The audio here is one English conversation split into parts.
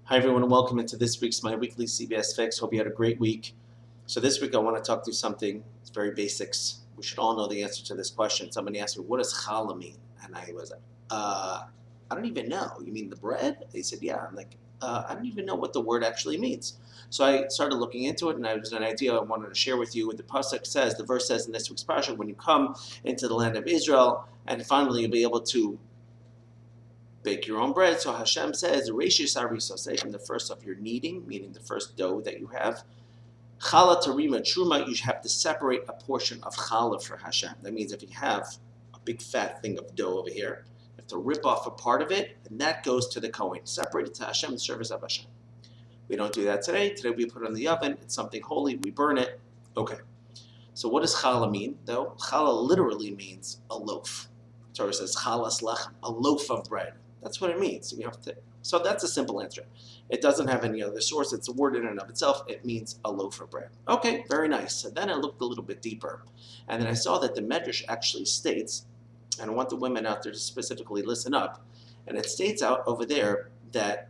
Hi everyone and welcome into this week's My Weekly CBS Fix. Hope you had a great week. So this week I want to talk through something, it's very basics. We should all know the answer to this question. Somebody asked me, what does challah mean? And I was like, I don't even know. You mean the bread? They said, yeah. I'm like, I don't even know what the word actually means. So I started looking into it, and it was an idea I wanted to share with you. What the pasuk says, the verse says in this week's parsha, when you come into the land of Israel, and finally you'll be able to bake your own bread. So Hashem says, Rashis Ariso, say from the first of your kneading, meaning the first dough that you have, Challah Tarima Truma, you have to separate a portion of challah for Hashem. That means if you have a big fat thing of dough over here, you have to rip off a part of it, and that goes to the Kohen. Separate it to Hashem, the service of Hashem. We don't do that today. Today we put it in the oven. It's something holy. We burn it. Okay. So what does challah mean, though? Challah literally means a loaf. The Torah says, Challah Shlach, a loaf of bread. That's what it means. You have to. So that's a simple answer. It doesn't have any other source. It's a word in and of itself. It means a loaf of bread. Okay, very nice. So then I looked a little bit deeper, and then I saw that the Medrash actually states, and I want the women out there to specifically listen up, and it states out over there that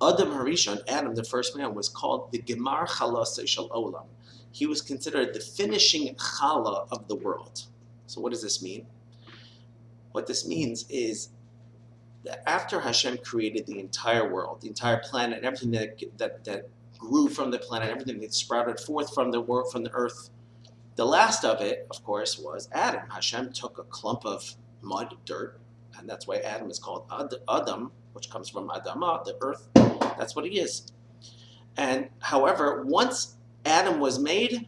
Adam Harishon, Adam, the first man, was called the Gemar Challah Shel Olam. He was considered the finishing challah of the world. So what does this mean? What this means is after Hashem created the entire world, the entire planet, everything that grew from the planet, everything that sprouted forth from the world, from the earth, the last of it, of course, was Adam. Hashem took a clump of mud, dirt, and that's why Adam is called Adam, which comes from Adamah, the earth. That's what he is. And however, once Adam was made,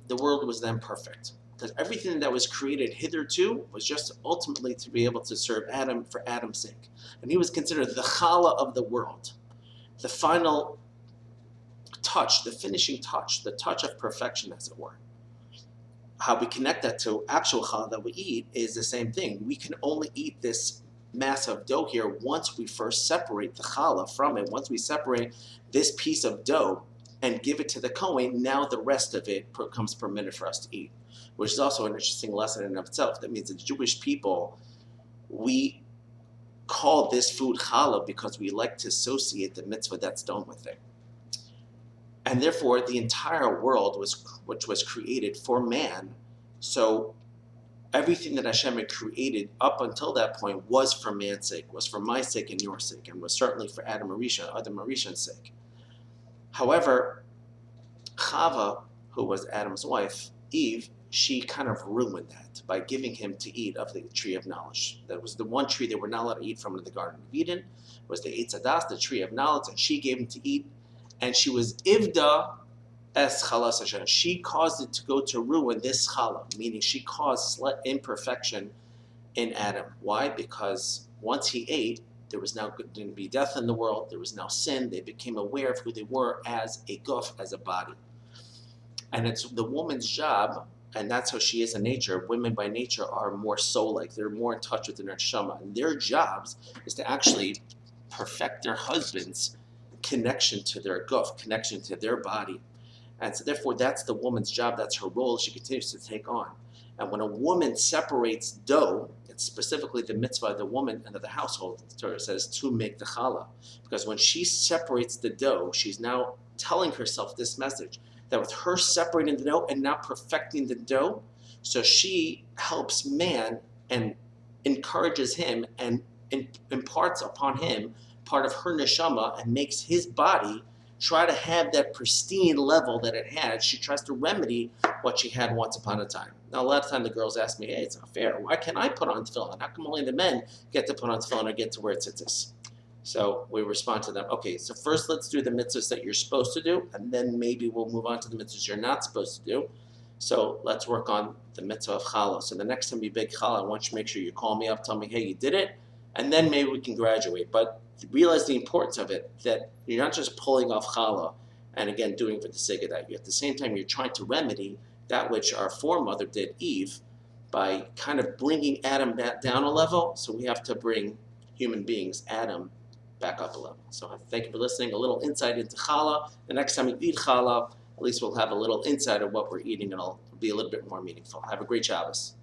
the world was then perfect. Because everything that was created hitherto was just ultimately to be able to serve Adam for Adam's sake. And he was considered the challah of the world, the final touch, the finishing touch, the touch of perfection, as it were. How we connect that to actual challah that we eat is the same thing. We can only eat this mass of dough here once we first separate the challah from it. Once we separate this piece of dough and give it to the Kohen, now the rest of it becomes permitted for us to eat, which is also an interesting lesson in and of itself. That means the Jewish people, we call this food challah because we like to associate the mitzvah that's done with it. And therefore, the entire world which was created for man. So everything that Hashem had created up until that point was for man's sake, was for my sake and your sake, and was certainly for Adam Harishon's sake. However, Chava, who was Adam's wife, Eve, she kind of ruined that by giving him to eat of the tree of knowledge. That was the one tree they were not allowed to eat from in the Garden of Eden, was the Eitz Hadas, the tree of knowledge, and she gave him to eat. And she was Ivda es Chalas Hashem. She caused it to go to ruin this challah, meaning she caused slight imperfection in Adam. Why? Because once he ate, there was now going to be death in the world. There was now sin. They became aware of who they were as a guf, as a body. And it's the woman's job, and that's how she is in nature. Women by nature are more soul-like. They're more in touch with their neshama. And their jobs is to actually perfect their husband's connection to their guf, connection to their body. And so therefore, that's the woman's job. That's her role she continues to take on. And when a woman separates dough, it's specifically the mitzvah of the woman and of the household, the Torah says, to make the challah. Because when she separates the dough, she's now telling herself this message, that with her separating the dough and now perfecting the dough, so she helps man and encourages him and imparts upon him part of her neshama and makes his body try to have that pristine level that it had. She tries to remedy what she had once upon a time. Now, a lot of time the girls ask me, hey, it's not fair. Why can't I put on tefillin? How come only the men get to put on tefillin or get to wear tzitzis? So we respond to them, okay, so first let's do the mitzvahs that you're supposed to do, and then maybe we'll move on to the mitzvahs you're not supposed to do. So let's work on the mitzvah of challah. So the next time you bake challah, I want you to make sure you call me up, tell me, hey, you did it, and then maybe we can graduate. But realize the importance of it, that you're not just pulling off challah and again doing it for the sake of that. At the same time, you're trying to remedy that which our foremother did, Eve, by kind of bringing Adam back down a level. So we have to bring human beings, Adam, back up a level. So thank you for listening. A little insight into challah. The next time you eat challah, at least we'll have a little insight of what we're eating, and it'll be a little bit more meaningful. Have a great Shabbos.